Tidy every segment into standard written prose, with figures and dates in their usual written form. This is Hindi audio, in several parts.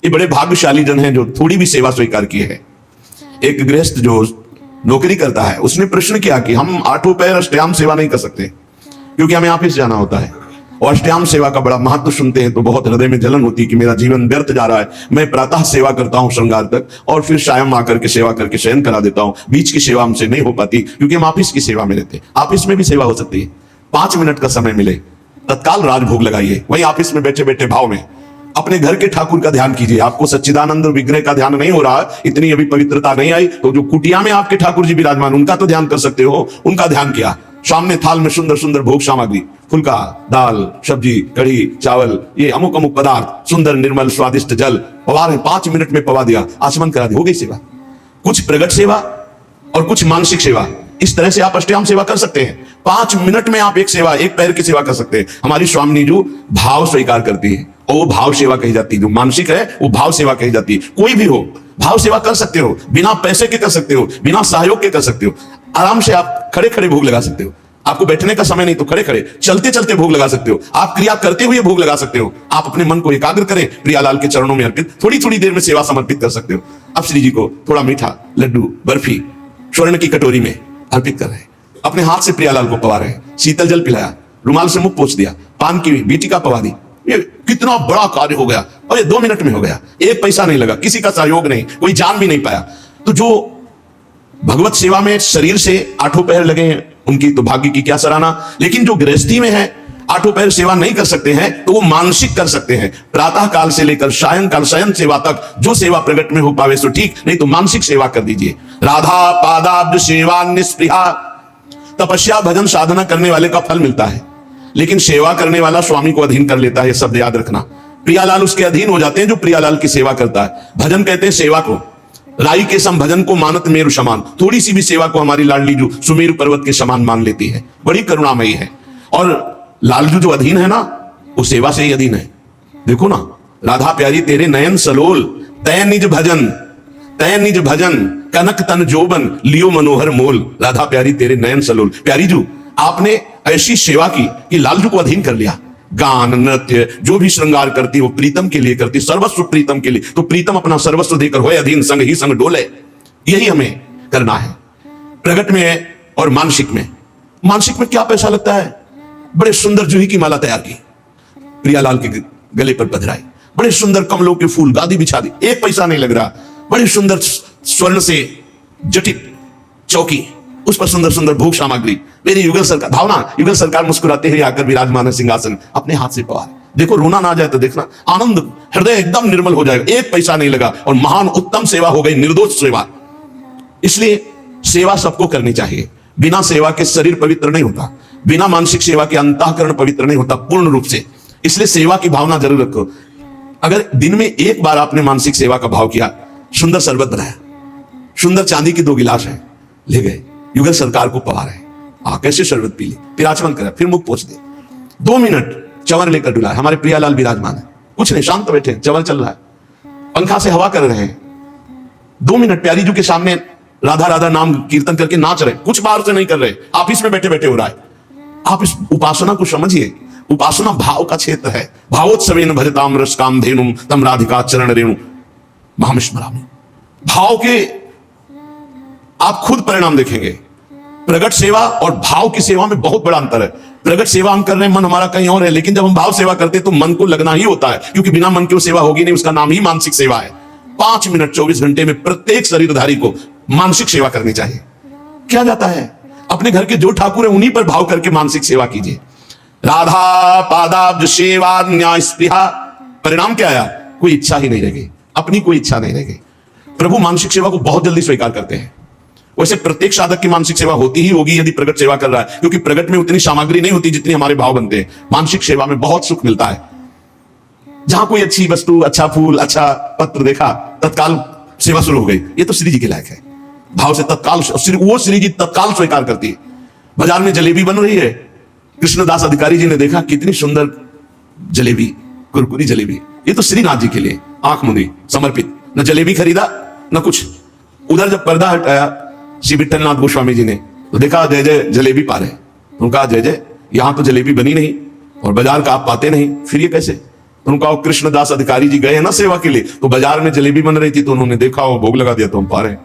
ये बड़े भाग्यशाली जन हैं जो थोड़ी भी सेवा स्वीकार किए हैं। एक गृहस्थ जो नौकरी करता है, उसने प्रश्न किया कि हम आठों पैर अष्टयाम सेवा नहीं कर सकते क्योंकि हमें ऑफिस जाना होता है, और अष्टयाम सेवा का बड़ा महत्व सुनते हैं तो बहुत हृदय में जलन होती है कि मेरा जीवन व्यर्थ जा रहा है। मैं प्रातः सेवा करता हूं श्रृंगार तक, और फिर शायम आकर के सेवा करके शयन करा देता हूं। बीच की सेवा हमसे नहीं हो पाती क्योंकि हम ऑफिस की सेवा में रहते हैं। ऑफिस में भी सेवा हो सकती है। 5 मिनट का समय मिले, तत्काल राजभोग लगाइए। वहीं ऑफिस में बैठे बैठे भाव में अपने घर के ठाकुर का ध्यान कीजिए। आपको सच्चिदानंद विग्रह का ध्यान नहीं हो रहा, इतनी अभी पवित्रता नहीं आई, तो जो कुटिया में आपके ठाकुर जी विराजमान, उनका तो ध्यान कर सकते हो। उनका ध्यान किया, सामने थाल में सुंदर सुंदर भोग सामग्री, फुल्का, दाल, सब्जी, कढ़ी, चावल, ये अमुक अमुक पदार्थ, सुंदर निर्मल स्वादिष्ट जल पवा रहे, 5 मिनट में पवा दिया, आचमन करा दिया, हो गई सेवा। कुछ प्रगट सेवा और कुछ मानसिक सेवा, इस तरह से आप अष्टयाम सेवा कर सकते हैं। 5 मिनट में आप एक सेवा, एक पैर की सेवा कर सकते हैं। हमारी स्वामी जो भाव स्वीकार करती है और वो भाव सेवा कही जाती है। जो मानसिक है वो भाव सेवा कही जाती है। कोई भी हो, भाव सेवा कर सकते हो, बिना पैसे के कर सकते हो, बिना सहयोग के कर सकते हो। आराम से आप खड़े खड़े भोग लगा सकते हो। आपको बैठने का समय नहीं तो खड़े खड़े, चलते चलते भोग लगा सकते हो। आप क्रिया करते हुए भोग लगा सकते हो। आप अपने मन को एकाग्र करें, प्रियालाल के चरणों में अर्पित थोड़ी थोड़ी देर में सेवा समर्पित कर सकते हो। अब श्री जी को थोड़ा मीठा, लड्डू, बर्फी स्वर्ण की कटोरी में अर्पित कर रहे हैं। अपने हाथ से प्रियालाल को पवा रहे हैं। शीतल जल पिलाया, रुमाल से मुख पोंछ दिया, पान की बीटिका पवा दी। ये कितना बड़ा कार्य हो गया, और ये 2 मिनट में हो गया। एक पैसा नहीं लगा, किसी का सहयोग नहीं, कोई जान भी नहीं पाया। तो जो भगवत सेवा में शरीर से आठों पैर लगे हैं, उनकी तो भाग्य की क्या सराहना। लेकिन जो गृहस्थी में है, आठों पैर सेवा नहीं कर सकते हैं, तो वो मानसिक कर सकते हैं। प्रातः काल से लेकर सायं काल, शयन सेवा तक जो सेवा प्रकट में हो पावे सो ठीक, नहीं तो मानसिक सेवा कर दीजिए। राधा पादाब्ज सेवा निस्पृहा, तपस्या भजन साधना करने वाले का फल मिलता है, लेकिन सेवा करने वाला स्वामी को अधीन कर लेता है। शब्द याद रखना, प्रियालाल उसके अधीन हो जाते हैं जो प्रियालाल की सेवा करता है। भजन कहते हैं सेवा को, राई के सम भजन को मानत मेरु समान। थोड़ी सी भी सेवा को हमारी लाडली जो सुमेरु पर्वत के समान मान लेती है, बड़ी करुणामयी है। और लालजू जो अधीन है ना, वो सेवा से ही अधीन है। देखो ना, राधा प्यारी तेरे नयन सलोल, तय निज भजन, तय निज भजन, कनक तन जोबन, लियो मनोहर मोल। राधा प्यारी तेरे नयन सलोल। प्यारी जू, आपने ऐसी सेवा की कि लालजू को अधीन कर लिया। गान नृत्य जो भी श्रृंगार करती वो प्रीतम के लिए करती, सर्वस्व प्रीतम के लिए। तो प्रीतम अपना सर्वस्व देकर होए अधीन, संग ही संग डोले। यही हमें करना है प्रगट में और मानसिक में। मानसिक में क्या पैसा लगता है? बड़े सुंदर जूही की माला तैयार की, प्रियालाल के गले पर पधराई, बड़े सुंदर कमलों के फूल, गादी बिछा दी, एक पैसा नहीं लग रहा। बड़ी सुंदर स्वर्ण से जटित चौकी, उस पर सुंदर सुंदर भोग सामग्री। मेरी युगल सरकार, भावना युगल सरकार मुस्कुराते हुए आकर विराजमान है सिंहासन, अपने हाथ से पवार। देखो, रोना ना आ जाए तो देखना, आनंद, हृदय एकदम निर्मल हो जाएगा। एक पैसा नहीं लगा और महान उत्तम सेवा हो गई, निर्दोष सेवा। इसलिए सेवा सबको करनी चाहिए। बिना सेवा के शरीर पवित्र नहीं होता, बिना मानसिक सेवा के अंतःकरण पवित्र नहीं होता पूर्ण रूप से। इसलिए सेवा की भावना जरूर रखो। अगर दिन में एक बार आपने मानसिक सेवा का भाव किया, सुंदर शरबत बनाया, सुंदर चांदी की 2 गिलास है, ले गए, युगल सरकार को पवा रहे, कैसे शरबत पी ली, फिर आचमन करा, फिर मुख पोंछ दे। 2 मिनट चवर लेकर डुलाए। हमारे प्रियालाल विराजमान है, कुछ नहीं, शांत बैठे, चवर चल रहा है, पंखा से हवा कर रहे हैं। 2 मिनट प्यारी जी के सामने राधा राधा नाम कीर्तन करके नाच रहे, कुछ बाहर से नहीं कर रहे, ऑफिस में बैठे बैठे हो रहा है। आप इस उपासना को समझिए। उपासना भाव का क्षेत्र है। भावोत्सवेन भजताम रसकाम धेनुम तम राधिका चरण रेणु महामिस्मरामि। भाव के आप खुद परिणाम देखेंगे। प्रगट सेवा और भाव की सेवा में बहुत बड़ा अंतर है। प्रगट सेवा हम कर रहे हैं, मन हमारा कहीं और है, लेकिन जब हम भाव सेवा करते हैं तो मन को लगना ही होता है, क्योंकि बिना मन के वो सेवा होगी नहीं। उसका नाम ही मानसिक सेवा है। 5 मिनट 24 घंटे में प्रत्येक शरीरधारी को मानसिक सेवा करनी चाहिए। क्या जाता है, अपने घर के जो ठाकुर है उन्हीं पर भाव करके मानसिक सेवा कीजिए। राधा पादाब्ज सेवा न्याय स्पृहा। परिणाम क्या आया? कोई इच्छा ही नहीं रह गई, अपनी कोई इच्छा नहीं रह गई। प्रभु मानसिक सेवा को बहुत जल्दी स्वीकार करते हैं। वैसे प्रत्येक साधक की मानसिक सेवा होती ही होगी यदि प्रगट सेवा कर रहा है, क्योंकि प्रगट में उतनी सामग्री नहीं होती जितनी हमारे भाव बनते हैं। मानसिक सेवा में बहुत सुख मिलता है। जहां कोई अच्छी वस्तु, अच्छा फूल, अच्छा पत्र देखा, तत्काल सेवा शुरू हो गई। ये तो श्री जी के लायक है। भाव से तत्काल वो श्री जी तत्काल स्वीकार करती है। बाजार में जलेबी बन रही है, कृष्णदास अधिकारी जी ने देखा कितनी सुंदर जलेबी, कुरकुरी जलेबी, ये तो श्रीनाथ जी के लिए आंख मुंदी समर्पित। न जलेबी खरीदा न कुछ। उधर जब पर्दा हटाया श्री विठलनाथ गोस्वामी जी ने, तो देखा जय जय जलेबी पा रहे। उनका जय जय, यहां तो जलेबी बनी नहीं और बाजार का आप पाते नहीं, फिर ये कैसे? तो उनका कृष्णदास अधिकारी जी गए हैं ना सेवा के लिए, तो बाजार में जलेबी बन रही थी तो उन्होंने देखा और भोग लगा दिया, तो हम पा रहे हैं।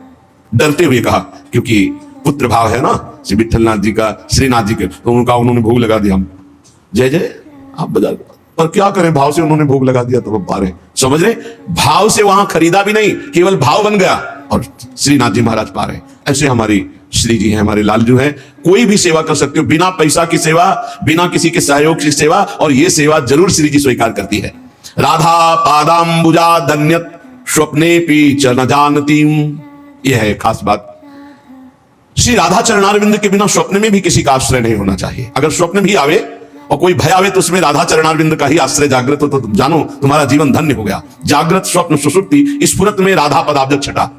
डरते हुए कहा, क्योंकि पुत्र भाव है ना श्री विठलनाथ जी का, श्रीनाथ जी के, तो उनका उन्होंने भोग लगा दिया। हम जय जय आप बाजार, पर क्या करें, भाव से उन्होंने भोग लगा दिया तो हम पा रहे। समझ रहे, भाव से वहां खरीदा भी नहीं, केवल भाव बन गया और श्रीनाथ जी महाराज पा रहे। ऐसे हमारी श्री जी हैं, हमारे लालजू हैं। कोई भी सेवा कर सकते हो, बिना पैसा की सेवा, बिना किसी के सहयोग की सेवा, और ये सेवा जरूर श्री जी स्वीकार करती है। राधा पादाम्बुजा धन्यत स्वप्ने पी च न जानती, यह है खास बात। श्री राधा चरणारविंद के बिना स्वप्न में भी किसी का आश्रय नहीं होना चाहिए। अगर स्वप्न भी आवे और कोई भय आवे तो उसमें राधा चरणारविंद का ही आश्रय जागृत हो, तो तुम जानो तुम्हारा जीवन धन्य हो गया। जागृत स्वप्न सुषुप्ति स्फुरत में राधा पदाब्ज छटा।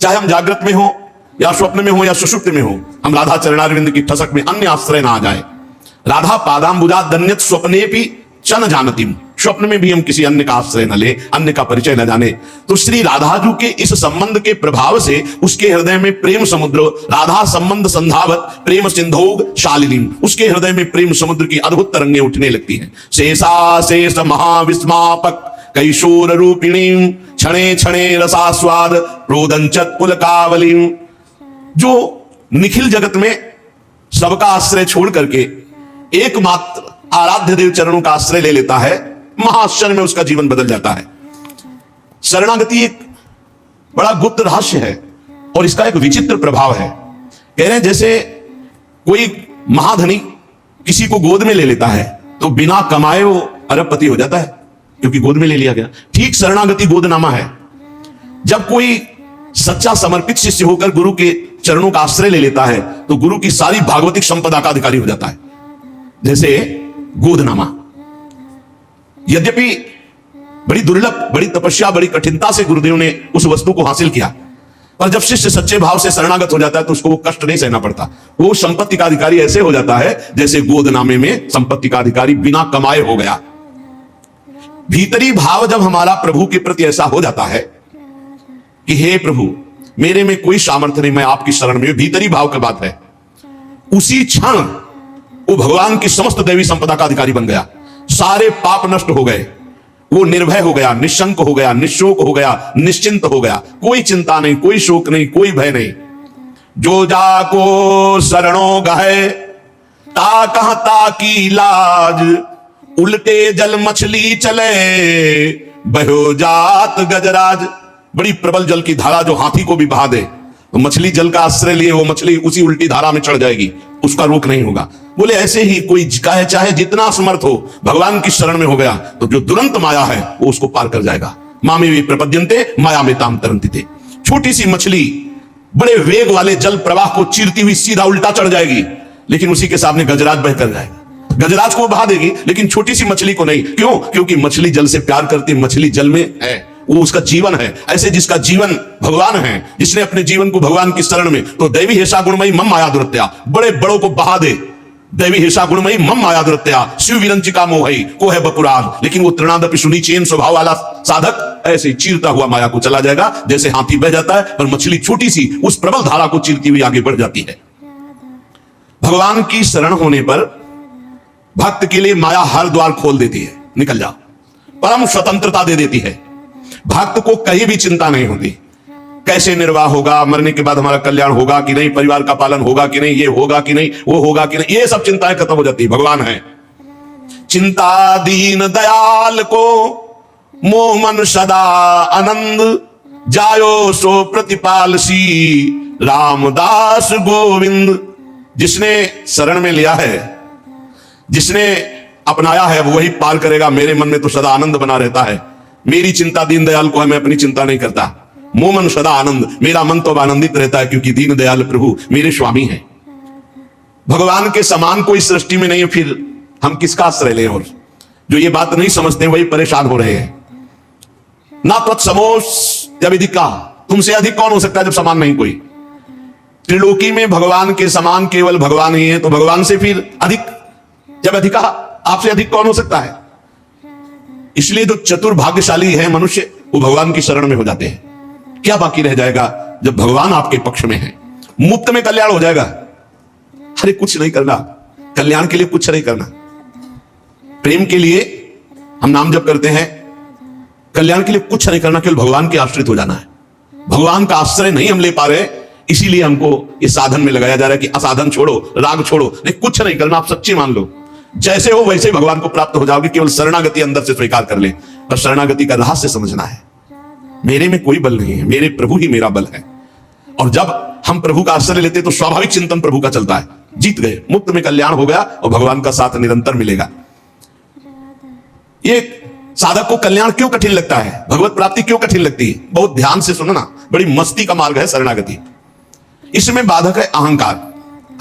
चाहे हम जागृत में हो या स्वप्न में हो या सुषुप्ति में हो, हम राधा चरणारविंद की ठसक में अन्य आश्रय ना आ जाए। राधा पादाम्बुजा दन्यत स्वप्ने भी च न जानती, स्वप्न में भी हम किसी अन्य का आश्रय न ले, अन्य का परिचय न जाने। तो श्री राधा जी के इस संबंध के प्रभाव से उसके हृदय में प्रेम समुद्र, राधा संबंध संधावत प्रेम सिंधोग शालिनी, उसके हृदय में प्रेम समुद्र की अद्भुत तरंगें उठने लगती हैं। शेषा शेष महाविस्मापक कैशोर रूपिणी क्षणे क्षणे रसास्वाद रोदंचत पुलकावली, जो निखिल जगत में सबका आश्रय छोड़ करके एकमात्र आराध्य देव चरणों का आश्रय ले लेता है, महाक्षण में उसका जीवन बदल जाता है। शरणागति एक बड़ा गुप्त रहस्य है और इसका एक विचित्र प्रभाव है। कह रहे हैं जैसे कोई महाधनी किसी को गोद में ले लेता है तो बिना कमाए वो अरबपति हो जाता है, क्योंकि गोद में ले लिया गया। ठीक शरणागति गोदनामा है। जब कोई सच्चा समर्पित शिष्य होकर गुरु के चरणों का आश्रय ले लेता है तो गुरु की सारी भागवतिक संपदा का अधिकारी हो जाता है, जैसे गोदनामा। यद्यपि बड़ी दुर्लभ, बड़ी तपस्या, बड़ी कठिनता से गुरुदेव ने उस वस्तु को हासिल किया, पर जब शिष्य सच्चे भाव से शरणागत हो जाता है तो उसको वो कष्ट नहीं सहना पड़ता। वो संपत्ति का अधिकारी ऐसे हो जाता है जैसे गोदनामे में संपत्ति का अधिकारी बिना कमाए हो गया। भीतरी भाव जब हमारा प्रभु के प्रति ऐसा हो जाता है कि हे प्रभु मेरे में कोई सामर्थ्य नहीं, मैं आपकी शरण में, भीतरी भाव की बात है, उसी क्षण वो भगवान की समस्त दैवी संपदा का अधिकारी बन गया। सारे पाप नष्ट हो गए, वो निर्भय हो गया, निशंक हो गया, निशोक हो गया, निश्चिंत हो गया। कोई चिंता नहीं, कोई शोक नहीं, कोई भय नहीं। जो जाको शरणों गए ता कहता की लाज, उल्टे जल मछली चले बहो जात गजराज। बड़ी प्रबल जल की धारा जो हाथी को भी बहा दे, तो मछली जल का आश्रय लिए वो मछली उसी उल्टी धारा में चढ़ जाएगी, उसका रोक नहीं होगा। बोले ऐसे ही कोई चाहे जितना समर्थ हो, भगवान की शरण में हो गया तो जो दुरंत माया है वो उसको पार कर जाएगा। मामे वे प्रपद्यन्ते माया में ताम तरंती थे। छोटी सी मछली बड़े वेग वाले जल प्रवाह को चीरती हुई सीधा उल्टा चढ़ जाएगी, लेकिन उसी के सामने गजराज बह कर जाएगा। गजराज को बहा देगी लेकिन छोटी सी मछली को नहीं। क्यों? क्योंकि मछली जल से प्यार करती, मछली जल में है, वो उसका जीवन है। ऐसे जिसका जीवन भगवान है, जिसने अपने जीवन को भगवान की शरण में, तो दैवी हेषा गुणमयी मम माया दुरत्या, बड़े बड़ों को बहा दे। दैवी हेषा गुणमयी मम माया दुरत्या शिव विरंचिका मोहई को है बपुराग। लेकिन वो तृणादपि सुनीचेन स्वभाव वाला साधक ऐसे ही चीरता हुआ माया को चला जाएगा, जैसे हाथी बह जाता है, पर मछली छोटी सी उस प्रबल धारा को चीरती हुई आगे बढ़ जाती है। भगवान की शरण होने पर भक्त के लिए माया हर द्वार खोल देती है, निकल जाओ, परम स्वतंत्रता दे देती है। भक्त को कहीं भी चिंता नहीं होती, कैसे निर्वाह होगा, मरने के बाद हमारा कल्याण होगा कि नहीं, परिवार का पालन होगा कि नहीं, ये होगा कि नहीं, वो होगा कि नहीं, ये सब चिंताएं खत्म हो जाती है। भगवान है। चिंता दीन दयाल को मोह मन सदा आनंद, जायो सो प्रतिपाल सी रामदास गोविंद। जिसने शरण में लिया है, जिसने अपनाया है, वो वही पार करेगा। मेरे मन में तो सदा आनंद बना रहता है। मेरी चिंता दीन दयाल को है, मैं अपनी चिंता नहीं करता। मोह मन सदा आनंद, मेरा मन तो आनंदित रहता है क्योंकि दीन दयाल प्रभु मेरे स्वामी हैं। भगवान के समान कोई सृष्टि में नहीं है, फिर हम किसका आश्रय लें? और जो ये बात नहीं समझते वही परेशान हो रहे हैं। ना तत्समोस जब अधिका, तुमसे अधिक कौन हो सकता है जब समान नहीं कोई? त्रिलोकी में भगवान के समान केवल भगवान ही है, तो भगवान से फिर अधिक जब अधिका, आपसे अधिक कौन हो सकता है? इसलिए जो चतुर भाग्यशाली है मनुष्य, वो भगवान की शरण में हो जाते हैं। क्या बाकी रह जाएगा जब भगवान आपके पक्ष में है? मुफ्त में कल्याण हो जाएगा। अरे कुछ नहीं करना, कल्याण के लिए कुछ नहीं करना, प्रेम के लिए हम नाम जप करते हैं, कल्याण के लिए कुछ नहीं करना, केवल भगवान के आश्रित हो जाना है। भगवान का आश्रय नहीं हम ले पा रहे, इसीलिए हमको इस साधन में लगाया जा रहा है कि असाधन छोड़ो, राग छोड़ो। नहीं, कुछ नहीं करना, आप सच्ची मान लो, जैसे हो वैसे ही भगवान को प्राप्त हो जाओगे। केवल शरणागति अंदर से स्वीकार कर ले। पर शरणागति का रहस्य समझना है। मेरे में कोई बल नहीं है, मेरे प्रभु ही मेरा बल है। और जब हम प्रभु का आश्रय लेते तो स्वाभाविक चिंतन प्रभु का चलता है। जीत गए, मुक्त में कल्याण हो गया और भगवान का साथ निरंतर मिलेगा। ये साधक को कल्याण क्यों कठिन लगता है, भगवत प्राप्ति क्यों कठिन लगती है? बहुत ध्यान से सुनना, बड़ी मस्ती का मार्ग है शरणागति। इसमें बाधक है अहंकार,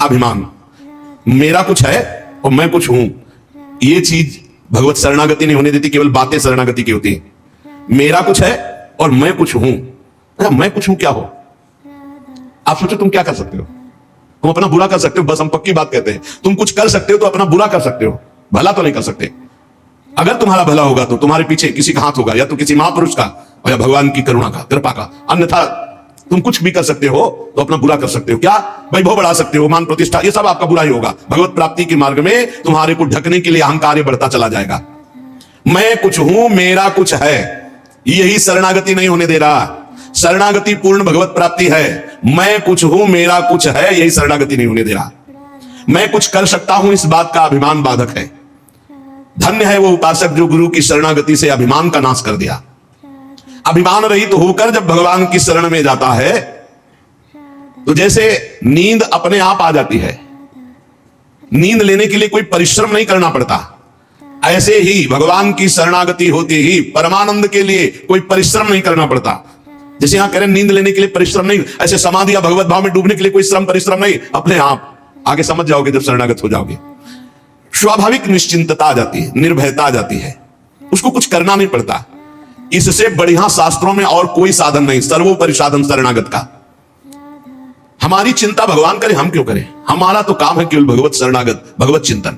अभिमान। मेरा कुछ है और मैं कुछ हूं, ये चीज भगवत शरणागति नहीं होने देती। केवल बातें शरणागति की होती है। मेरा कुछ है और मैं कुछ हूं। अरे मैं कुछ हूं क्या हो? आप सोचो तुम क्या कर सकते हो? तुम अपना बुरा कर सकते हो, बस हम पक्की बात कहते हैं। तुम कुछ कर सकते हो तो अपना बुरा कर सकते हो, भला तो नहीं कर सकते। अगर तुम्हारा भला होगा तो तुम्हारे पीछे किसी का हाथ होगा, या तो किसी महापुरुष का और या भगवान की करुणा का, कृपा का। अन्यथा तुम कुछ भी कर सकते हो तो अपना बुरा कर सकते हो। क्या? वैभव बढ़ा सकते हो, मान प्रतिष्ठा, ये सब आपका बुरा ही होगा। भगवत प्राप्ति के मार्ग में तुम्हारे को ढकने के लिए अहंकार बढ़ता चला जाएगा। मैं कुछ हूं, मेरा कुछ है, यही शरणागति नहीं होने दे रहा। शरणागति पूर्ण भगवत प्राप्ति है। मैं कुछ हूं, मेरा कुछ है, यही शरणागति नहीं होने दे रहा। मैं कुछ कर सकता हूं, इस बात का अभिमान बाधक है। धन्य है वो उपासक जो गुरु की शरणागति से अभिमान का नाश कर दिया। अभिमान रहित होकर जब भगवान की शरण में जाता है तो जैसे नींद अपने आप आ जाती है। नींद लेने के लिए कोई परिश्रम नहीं करना पड़ता। ऐसे ही भगवान की शरणागति होती ही परमानंद के लिए कोई परिश्रम नहीं करना पड़ता। जैसे यहां कह रहे नींद लेने के लिए परिश्रम नहीं, ऐसे समाधि या भगवत भाव में डूबने के लिए कोई श्रम परिश्रम नहीं, अपने आप आगे समझ जाओगे जब शरणागत हो जाओगे। स्वाभाविक निश्चिंतता आ जाती है, निर्भयता आ जाती है, उसको कुछ करना नहीं पड़ता। इससे बढ़िया शास्त्रों में और कोई साधन नहीं, सर्वोपरि साधन शरणागत का। हमारी चिंता भगवान करे, हम क्यों करें? हमारा तो काम है केवल भगवत शरणागत, भगवत चिंतन।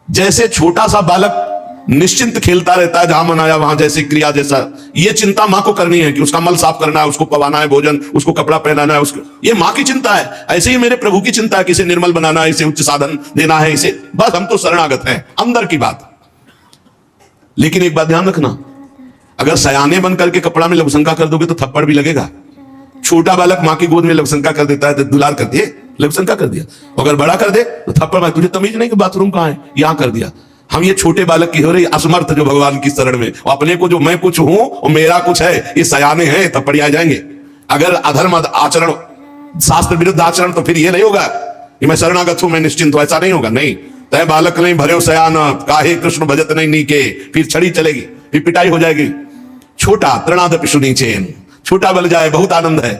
जैसे छोटा सा बालक निश्चिंत खेलता रहता है, जहां मन आया वहां जैसे क्रिया, जैसा ये चिंता मां को करनी है कि उसका मल साफ करना है, उसको पवाना है भोजन, उसको कपड़ा पहनाना है, उसको, ये मां की चिंता है। ऐसे ही मेरे प्रभु की चिंता है कि इसे निर्मल बनाना है, इसे उच्च साधन देना है, इसे, बस हम तो शरणागत हैं, अंदर की बात। लेकिन एक बात ध्यान रखना, अगर सयाने बन करके कपड़ा में लघुशंका कर दोगे तो थप्पड़ भी लगेगा। छोटा बालक मां की गोद में लघुशंका कर देता है तो दुलार कर दिए, लघुशंका कर दिया। अगर बड़ा कर दे तो थप्पड़, तुझे तमीज नहीं कि बाथरूम कहां है, यहां कर दिया। हम ये छोटे बालक की हो रही असमर्थ जो भगवान की शरण में, और अपने को जो मैं कुछ हूं और मेरा कुछ है, ये सयाने हैं, थप्पड़ आ जाएंगे। अगर अधर्म आचरण, शास्त्र विरुद्ध आचरण, तो फिर ये नहीं होगा कि मैं शरणागत हूं, मैं निश्चिंत हूं, ऐसा नहीं होगा। नहीं, तय बालक नहीं भरे सयान, काहे कृष्ण भजत नहीं नीके, फिर छड़ी चलेगी, फिर पिटाई हो जाएगी। छोटा तृणादपि सुनीचेन, छोटा बल जाए, बहुत आनंद है।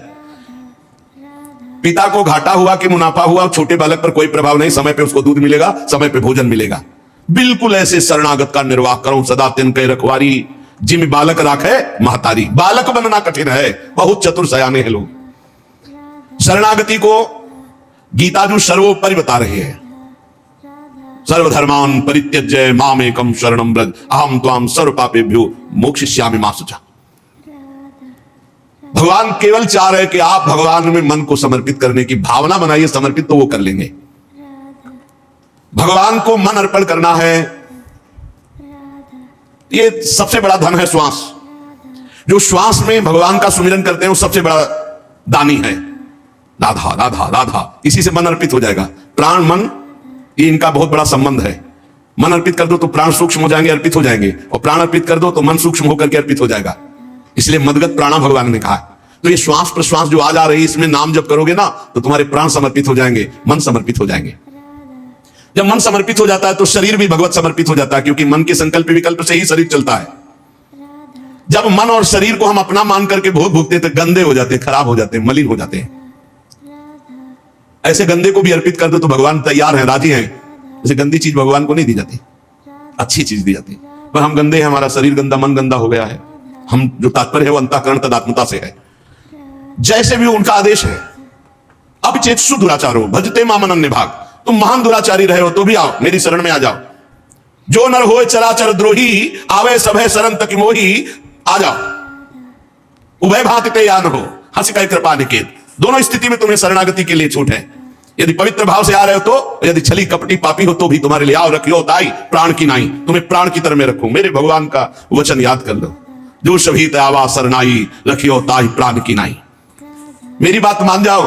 पिता को घाटा हुआ कि मुनाफा हुआ, छोटे बालक पर कोई प्रभाव नहीं, समय पे उसको दूध मिलेगा, समय पे भोजन मिलेगा। बिल्कुल ऐसे शरणागत का निर्वाह करो सदा तिनके रखवारी, जिम बालक राखे महतारी। बालक बनना कठिन है, बहुत चतुर सयाने हैं लोग। शरणागति को गीता जो सर्वोपरि बता रही है, सर्वधर्मान परित्यज्य माम एकम शरणम व्रज अहम त्वाम सर्व पापेभ्यो मोक्षयिष्यामि मा शुचा। भगवान केवल चाह रहे कि आप भगवान में मन को समर्पित करने की भावना बनाइए, समर्पित तो वो कर लेंगे। भगवान को मन अर्पण करना है, ये सबसे बड़ा धन है। श्वास, जो श्वास में भगवान का सुमिरन करते हैं वो सबसे बड़ा दानी है। राधा राधा राधा, इसी से मन अर्पित हो जाएगा। प्राण मन, ये इनका बहुत बड़ा संबंध है। मन अर्पित कर दो तो प्राण सूक्ष्म हो जाएंगे, अर्पित हो जाएंगे, और प्राण अर्पित कर दो तो मन सूक्ष्म होकर के अर्पित हो जाएगा। इसलिए मदगत प्राणा भगवान ने कहा। तो ये श्वास प्रश्वास जो आ जा रही है, इसमें नाम जब करोगे ना तो तुम्हारे प्राण समर्पित हो जाएंगे, मन समर्पित हो जाएंगे। जब मन समर्पित हो जाता है तो शरीर भी भगवत समर्पित हो जाता है, क्योंकि मन के संकल्प विकल्प से ही शरीर चलता है। जब मन और शरीर को हम अपना मान करके भोग भोगते तो गंदे हो जाते, खराब हो जाते, मलिन हो जाते हैं। ऐसे गंदे को भी अर्पित कर दो तो भगवान तैयार है, राजी है। ऐसे गंदी चीज भगवान को नहीं दी जाती, अच्छी चीज दी जाती। पर हम गंदे हैं, हमारा शरीर गंदा, मन गंदा हो गया है। हम जो तात्पर्य है वो अंतःकरण तदात्मता से है। जैसे भी उनका आदेश है, अब चेतसु दुराचारो भजते माम अनन्य भाग। तुम महान दुराचारी रहे हो तो भी आओ, मेरी शरण में आ जाओ। जो नर होए चराचर द्रोही, आवे सभय शरण तक मोही। आ जाओ, उभय भांति ते या न हो, हंस कह कृपा निकेत। दोनों स्थिति में तुम्हें शरणागति के लिए छूट है। यदि पवित्र भाव से आ रहे हो तो, यदि छली कपटी पापी हो तो भी तुम्हारे लिए आओ रखियो ताई प्राण की नाई, तुम्हें प्राण की तरह में रखूं। मेरे भगवान का वचन याद कर लो, जो सभी आवा सरनाई रखियो ताई प्राण की नाई। मेरी बात मान जाओ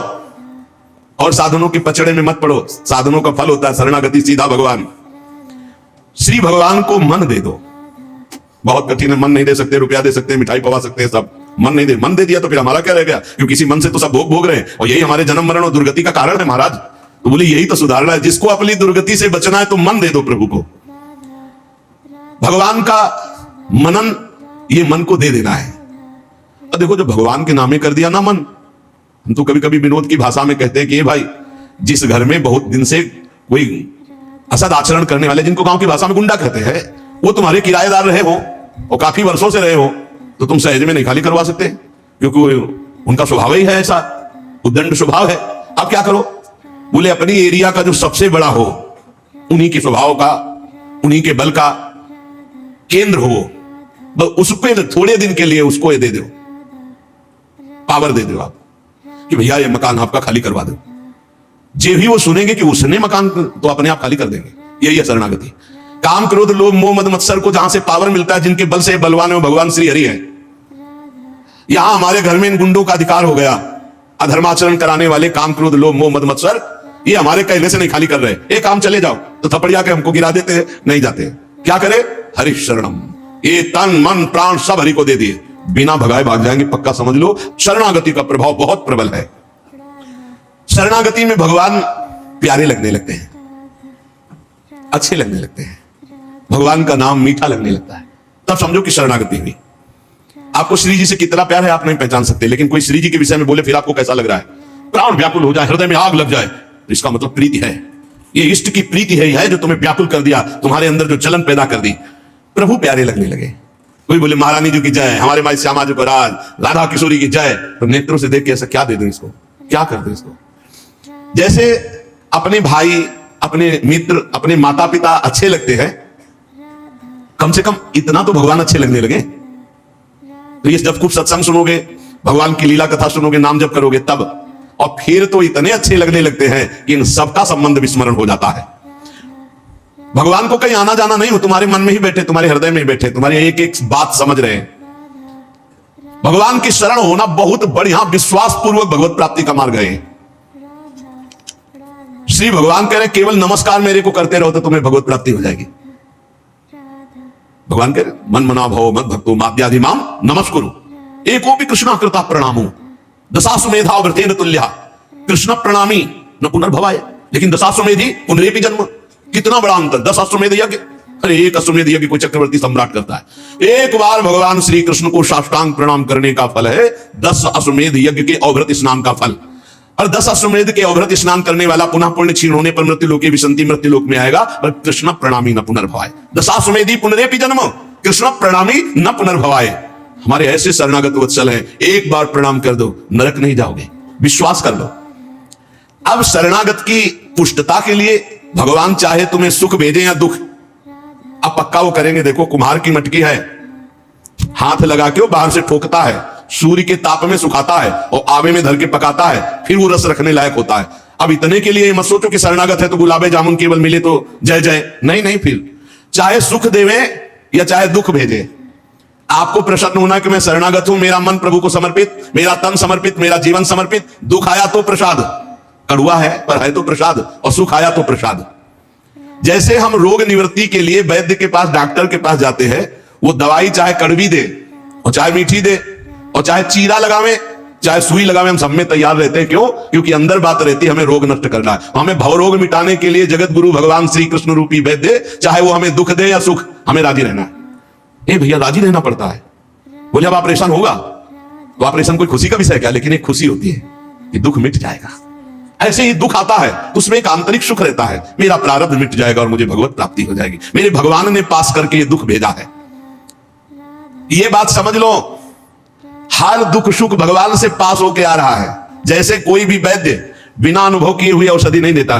और साधनों के पचड़े में मत पड़ो। साधनों का फल होता है शरणागति, सीधा भगवान। श्री भगवान को मन दे दो। बहुत कठिन है, मन नहीं दे सकते, रुपया दे सकते, मिठाई पवा सकते हैं, सब मन नहीं दे। मन दे दिया तो फिर हमारा क्या रह गया? क्योंकि इसी मन से तो सब भोग रहे हैं और यही हमारे जन्म मरण और दुर्गति का कारण है महाराज। तो बोले यही तो सुधारना है। जिसको अपनी दुर्गति से बचना है तो मन दे दो प्रभु को। भगवान का मनन, ये मन को दे देना है। और देखो, जो भगवान के नामे कर दिया ना मन, हम तो कभी कभी विनोद की भाषा में कहते हैं कि भाई, जिस घर में बहुत दिन से कोई असद आचरण करने वाले, जिनको गांव की भाषा में गुंडा कहते हैं, वो तुम्हारे किराएदार रहे हो और काफी वर्षों से रहे हो, तो तुम सहज में नहीं खाली करवा सकते, क्योंकि उनका स्वभाव ही है ऐसा, उद्दंड स्वभाव है। अब क्या करो? बोले अपनी एरिया का जो सबसे बड़ा हो, उन्हीं के स्वभाव का, उन्हीं के बल का केंद्र हो, बस उसको थोड़े दिन के लिए उसको ये दे दो, पावर दे दो आप कि भैया ये मकान आपका खाली करवा दो। जे भी वो सुनेंगे कि उसने मकान, तो अपने आप खाली कर देंगे। यही है शरणागति। काम क्रोध लोभ मोह मद मत्सर को जहां से पावर मिलता है, जिनके बल से बलवान है, भगवान श्री हरि है। यहां हमारे घर में इन गुंडों का अधिकार हो गया। अधर्माचरण कराने वाले काम क्रोध लोभ मोह मद मत्सर, ये हमारे कहने से नहीं खाली कर रहे। एक काम चले जाओ तो थपड़िया के हमको गिरा देते हैं, नहीं जाते। क्या करे? हरि शरणम, ये तन मन प्राण सब हरि को दे दिए, बिना भगाए भाग जाएंगे, पक्का समझ लो। शरणागति का प्रभाव बहुत प्रबल है। शरणागति में भगवान प्यारे लगने लगते हैं, अच्छे लगने लगते हैं, भगवान का नाम मीठा लगने लगता है, तब समझो कि शरणागति हुई। आपको श्री जी से कितना प्यार है आप नहीं पहचान सकते, लेकिन कोई श्री जी के विषय में बोले फिर आपको कैसा लग रहा है? प्राण व्याकुल हो जाए, हृदय में आग लग जाए, तो इसका मतलब प्रीति है। ये इष्ट की प्रीति है जो तुम्हें व्याकुल कर दिया, तुम्हारे अंदर जो जलन पैदा कर दी। प्रभु प्यारे लगने लगे। कोई बोले महारानी जी की जय, हमारे माई श्यामा जी को राज, राधा किशोरी की जय, तो नेत्रों से देख के ऐसा क्या दे दो इसको, क्या कर दो इसको? जैसे अपने भाई, अपने मित्र, अपने माता पिता अच्छे लगते हैं, कम से कम इतना तो भगवान अच्छे लगने लगे। तो ये जब खूब सत्संग सुनोगे, भगवान की लीला कथा सुनोगे, नाम जप करोगे, तब और फिर तो इतने अच्छे लगने लगते हैं कि इन सबका संबंध विस्मरण हो जाता है। भगवान को कहीं आना जाना नहीं हो, तुम्हारे मन में ही बैठे, तुम्हारे हृदय में ही बैठे, तुम्हारी एक एक बात समझ रहे हैं। भगवान की शरण होना बहुत बढ़िया, विश्वास पूर्वक भगवत प्राप्ति का मार्ग है। श्री भगवान कह रहे केवल नमस्कार मेरे को करते रहो तो तुम्हें भगवत प्राप्ति हो जाएगी। भगवान कह रहे मन मना भव मत भक्तो माद्यादि माम नमस्कुरु एको भी कृष्णा कृता प्रणामो दशाश्वमेधा व्रतेन तुल्यः कृष्ण प्रणामी न पुनर्भवाय। लेकिन दशाश्वमेधी पुनरेपि जन्म, कितना बड़ा अंतर। 10 अश्वमेध यज्ञ, अरे एक अश्वमेध यज्ञ कोई चक्रवर्ती सम्राट करता है। एक बार भगवान श्री कृष्ण को साष्टांग प्रणाम करने का फल है 10 अश्वमेध यज्ञ के अवभृत स्नान का फल। और 10 अश्वमेध के अवभृत स्नान करने वाला पुनः पुण्य क्षीण होने पर मृत्यु लोके विसंति मृत्यु लोक में आएगा, पर कृष्ण प्रणामी न पुनर्भवाय। दशाश्वमेधी पुनरेपि जन्म, कृष्ण प्रणामी न पुनर्भवाय। हमारे ऐसे शरणागत वत्सल हैं, एक बार प्रणाम कर दो, नरक नहीं जाओगे, विश्वास कर लो। अब शरणागत की पुष्टता के लिए भगवान चाहे तुम्हें सुख भेजे या दुख, अब पक्का वो करेंगे। देखो कुम्हार की मटकी है, हाथ लगा के वो बाहर से ठोकता है, सूर्य के ताप में सुखाता है और आवे में धर के पकाता है, फिर वो रस रखने लायक होता है। अब इतने के लिए मत सोचो कि शरणागत है तो गुलाबे जामुन केवल मिले तो जय जय, नहीं नहीं। फिर चाहे सुख देवे या चाहे दुख भेजे, आपको प्रसन्न होना कि मैं शरणागत हूं, मेरा मन प्रभु को समर्पित, मेरा तन समर्पित, मेरा जीवन समर्पित। दुख आया तो प्रसाद, कड़वा है पर है तो प्रसाद, और सुख आया तो प्रसाद। जैसे हम रोग निवृत्ति के लिए वैद्य के पास, डॉक्टर के पास जाते हैं, वो दवाई चाहे कड़वी दे और चाहे मीठी दे और चाहे चीरा लगावे चाहे सुई लगावे, हम सब में तैयार रहते हैं। क्यों? क्योंकि अंदर बात रहती है हमें रोग नष्ट करना है। हमें भव रोग मिटाने के लिए जगत गुरु भगवान श्री कृष्ण रूपी वैद्य, चाहे वो हमें दुख दे या सुख, हमें राजी रहना है। ए भैया राजी रहना पड़ता है। बोले अब ऑपरेशन होगा तो ऑपरेशन कोई खुशी का विषय क्या, लेकिन एक खुशी होती है कि दुख मिट जाएगा। ऐसे ही दुख आता है तो उसमें एक आंतरिक सुख रहता है, मेरा प्रारब्ध मिट जाएगा और मुझे भगवत प्राप्ति हो जाएगी, मेरे भगवान ने पास करके ये दुख भेजा है। ये बात समझ लो, हर दुख सुख भगवान से पास होके आ रहा है। जैसे कोई भी वैद्य बिना अनुभव किए हुए औषधि नहीं देता,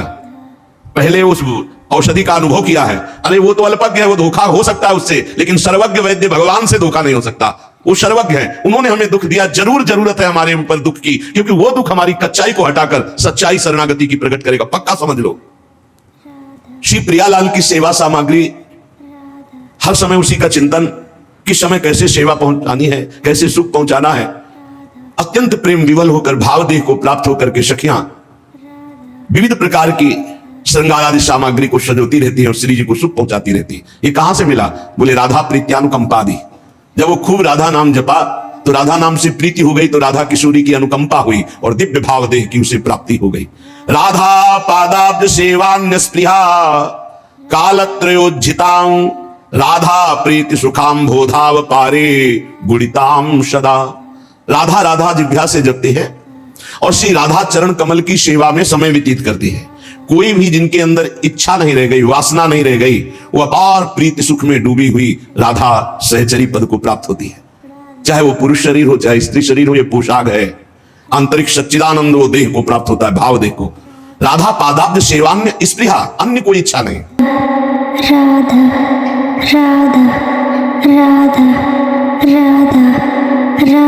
पहले उस औषधि का अनुभव किया है। अरे वो तो अल्पज्ञ है, वो धोखा हो सकता है उससे, लेकिन सर्वज्ञ वैद्य भगवान से धोखा नहीं हो सकता। वो सर्वज्ञ है, उन्होंने हमें दुख दिया, जरूर जरूरत है हमारे ऊपर दुख की, क्योंकि वो दुख हमारी कच्चाई को हटाकर सच्चाई शरणागति की प्रकट करेगा, पक्का समझ लो। श्री प्रियालाल की सेवा सामग्री, हर समय उसी का चिंतन, किस समय कैसे सेवा पहुंचानी है, कैसे सुख पहुंचाना है। अत्यंत प्रेम विवल होकर भाव देह को प्राप्त होकर के सखियां विविध प्रकार की श्रृंगार आदि सामग्री को सजोती रहती है और श्री जी को सुख पहुंचाती रहती है। ये कहां से मिला? बोले राधा प्रीत्यानुकंपादि। जब वो खूब राधा नाम जपा तो राधा नाम से प्रीति हो गई, तो राधा किशोरी की अनुकंपा हुई और दिव्य भाव देह की उसे प्राप्ति हो गई। राधा पादाब्ज सेवान्य स्पृहा कालत्रयोज्झितां राधा प्रीति सुखाम बोधाव पारे गुणिताम सदा। राधा राधा जिह्वा से जपते हैं और श्री राधा चरण कमल की सेवा में समय व्यतीत करती है। कोई भी जिनके अंदर इच्छा नहीं रह गई, वासना नहीं रह गई, वो अपार प्रीति सुख में डूबी हुई राधा सहचरी पद को प्राप्त होती है। चाहे वो पुरुष शरीर हो, चाहे स्त्री शरीर हो, ये पोशाक है, आंतरिक सच्चिदानंद वो देह को प्राप्त होता है, भाव देह को। राधा पादाब्ज सेवान्य स्पृहा, अन्य कोई इच्छा नहीं। राधा राधा राधा राधा राधा।